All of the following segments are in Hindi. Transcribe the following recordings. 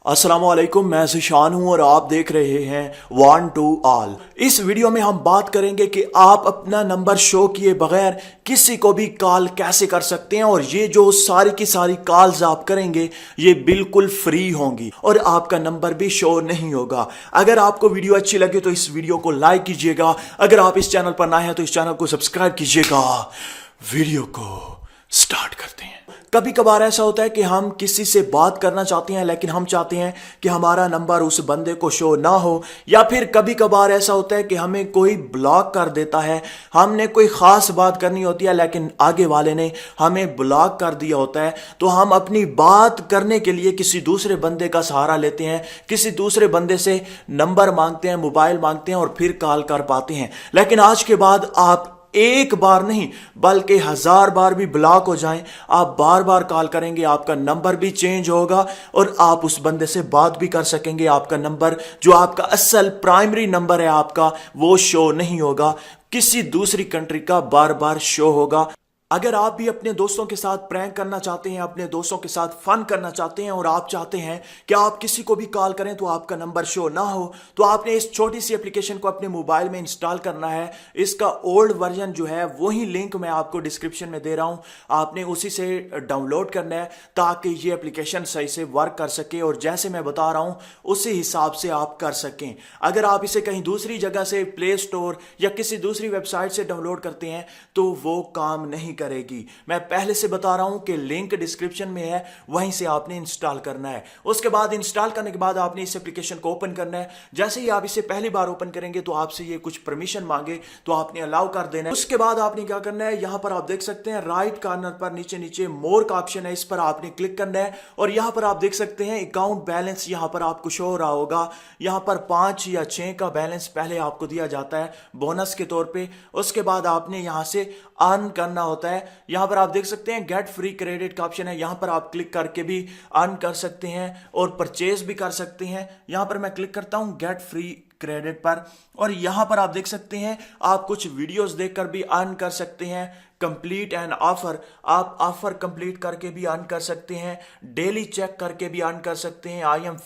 अस्सलामुअलैकुम, मैं ज़िशान हूं और आप देख रहे हैं वन टू ऑल। इस वीडियो में हम बात करेंगे कि आप अपना नंबर शो किए बगैर किसी को भी कॉल कैसे कर सकते हैं और ये जो सारी की सारी कॉल्स आप करेंगे ये बिल्कुल फ्री होंगी और आपका नंबर भी शो नहीं होगा। अगर आपको वीडियो अच्छी लगे तो इस वीडियो को लाइक कीजिएगा। अगर आप इस चैनल पर नए हैं तो इस चैनल को सब्सक्राइब कीजिएगा। वीडियो को स्टार्ट करते हैं। कभी कभार ऐसा होता है कि हम किसी से बात करना चाहते हैं लेकिन हम चाहते हैं कि हमारा नंबर उस बंदे को शो ना हो, या फिर कभी कभार ऐसा होता है कि हमें कोई ब्लॉक कर देता है। हमने कोई खास बात करनी होती है लेकिन आगे वाले ने हमें ब्लॉक कर दिया होता है, तो हम अपनी बात करने के लिए किसी दूसरे बंदे का सहारा लेते हैं, किसी दूसरे बंदे से नंबर मांगते हैं, मोबाइल मांगते हैं और फिर कॉल कर पाते हैं। लेकिन आज के बाद आप एक बार नहीं बल्कि 1000 बार भी ब्लॉक हो जाएं, आप बार बार कॉल करेंगे, आपका नंबर भी चेंज होगा और आप उस बंदे से बात भी कर सकेंगे। आपका नंबर जो आपका असल प्राइमरी नंबर है आपका, वो शो नहीं होगा, किसी दूसरी कंट्री का बार बार शो होगा। अगर आप भी अपने दोस्तों के साथ प्रैंक करना चाहते हैं, अपने दोस्तों के साथ फन करना चाहते हैं और आप चाहते हैं कि आप किसी को भी कॉल करें तो आपका नंबर शो ना हो, तो आपने इस छोटी सी एप्लीकेशन को अपने मोबाइल में इंस्टॉल करना है। इसका ओल्ड वर्जन जो है वही लिंक मैं आपको डिस्क्रिप्शन में दे रहा हूं, आपने उसी से डाउनलोड करना है ताकि ये एप्लीकेशन सही से वर्क कर सके और जैसे मैं बता रहा हूं उसी हिसाब से आप कर सकें। अगर आप इसे कहीं दूसरी जगह से प्ले स्टोर या किसी दूसरी वेबसाइट से डाउनलोड करते हैं तो वो काम नहीं करेगी। मैं पहले से बता रहा हूं कि लिंक डिस्क्रिप्शन में है, वहीं से आपने इंस्टॉल करना है। उसके बाद इंस्टॉल करने के बाद आपने इस एप्लीकेशन को ओपन करना है। जैसे ही आप इसे पहली बार ओपन करेंगे तो आपसे ये कुछ परमिशन मांगे तो आपने अलाउ कर देना है। उसके बाद आपने क्या करना है, यहां पर आप देख सकते हैं राइट कॉर्नर पर नीचे नीचे मोर का ऑप्शन है, इस पर आपने क्लिक करना है और यहां पर आप देख सकते हैं अकाउंट बैलेंस यहां पर आपको शो हो रहा होगा। यहां पर 5 या 6 का बैलेंस पहले आपको दिया जाता है बोनस के तौर पे। उसके बाद आपने यहां से अर्न करना होता है। यहां पर आप देख सकते हैं गेट फ्री क्रेडिट का ऑप्शन है, यहां पर आप क्लिक करके भी अर्न कर सकते हैं और परचेज भी कर सकते हैं। यहां पर मैं क्लिक करता हूं गेट फ्री क्रेडिट पर और यहां पर आप देख सकते हैं आप कुछ वीडियोस देखकर भी अर्न कर सकते हैं। कंप्लीट एंड ऑफर, आप ऑफर कंप्लीट करके भी अर्न कर सकते हैं। डेली चेक करके भी अर्न कर सकते हैं। आई एम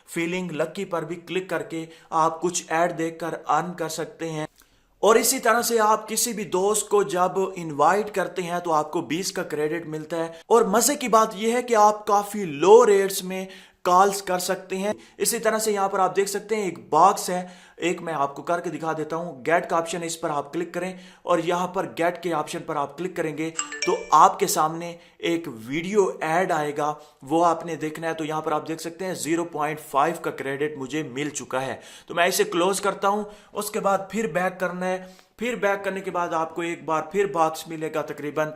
फीलिंग लकी पर भी क्लिक करके आप कुछ ऐड देखकर अर्न कर सकते हैं। और इसी तरह से आप किसी भी दोस्त को जब इनवाइट करते हैं तो आपको 20 का क्रेडिट मिलता है। और मजे की बात यह है कि आप काफी लो रेट्स में कॉल्स कर सकते हैं। इसी तरह से यहां पर आप देख सकते हैं एक बॉक्स है, एक मैं आपको करके दिखा देता हूं। गेट का ऑप्शन है, इस पर आप क्लिक करें और यहां पर गेट के ऑप्शन पर आप क्लिक करेंगे तो आपके सामने एक वीडियो ऐड आएगा, वो आपने देखना है। तो यहां पर आप देख सकते हैं 0.5 का क्रेडिट मुझे मिल चुका है, तो मैं इसे क्लोज करता हूं। उसके बाद फिर बैक करना है। फिर बैक करने के बाद आपको एक बार फिर बॉक्स मिलेगा तकरीबन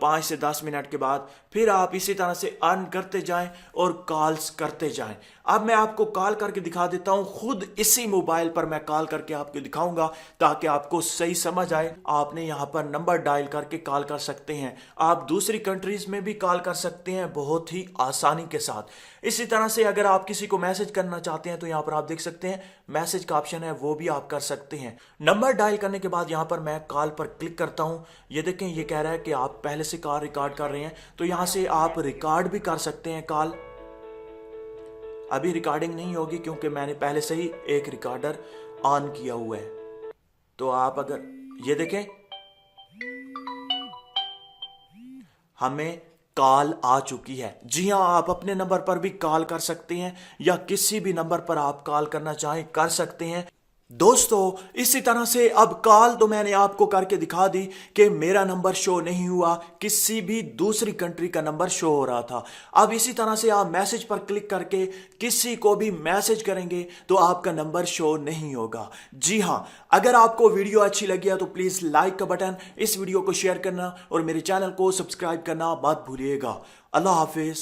5 से 10 मिनट के बाद। फिर आप इसी तरह से अर्न करते जाएं और कॉल्स करते जाएं। अब मैं आपको कॉल करके दिखा देता हूं, खुद इसी मोबाइल पर मैं कॉल करके आपको दिखाऊंगा ताकि आपको सही समझ आए। आपने यहां पर नंबर डायल करके कॉल कर सकते हैं, आप दूसरी कंट्रीज में भी कॉल कर सकते हैं बहुत ही आसानी के साथ। इसी तरह से अगर आप किसी को मैसेज करना चाहते हैं तो यहां पर आप देख सकते हैं मैसेज का ऑप्शन है, वो भी आप कर सकते हैं। नंबर डायल करने के बाद यहां पर मैं कॉल पर क्लिक करता हूं। ये देखें, ये कह रहा है कि आप पहले से कॉल रिकॉर्ड कर रहे हैं, तो यहां से आप रिकॉर्ड भी कर सकते हैं कॉल। अभी रिकॉर्डिंग नहीं होगी क्योंकि मैंने पहले से ही एक रिकॉर्डर ऑन किया हुआ है। तो आप अगर ये देखें हमें कॉल आ चुकी है। जी हां, आप अपने नंबर पर भी कॉल कर सकते हैं या किसी भी नंबर पर आप कॉल करना चाहें कर सकते हैं। दोस्तों इसी तरह से अब कॉल तो मैंने आपको करके दिखा दी कि मेरा नंबर शो नहीं हुआ, किसी भी दूसरी कंट्री का नंबर शो हो रहा था। अब इसी तरह से आप मैसेज पर क्लिक करके किसी को भी मैसेज करेंगे तो आपका नंबर शो नहीं होगा। जी हां, अगर आपको वीडियो अच्छी लगी है तो प्लीज लाइक का बटन, इस वीडियो को शेयर करना और मेरे चैनल को सब्सक्राइब करना मत भूलिएगा। अल्लाह हाफिज।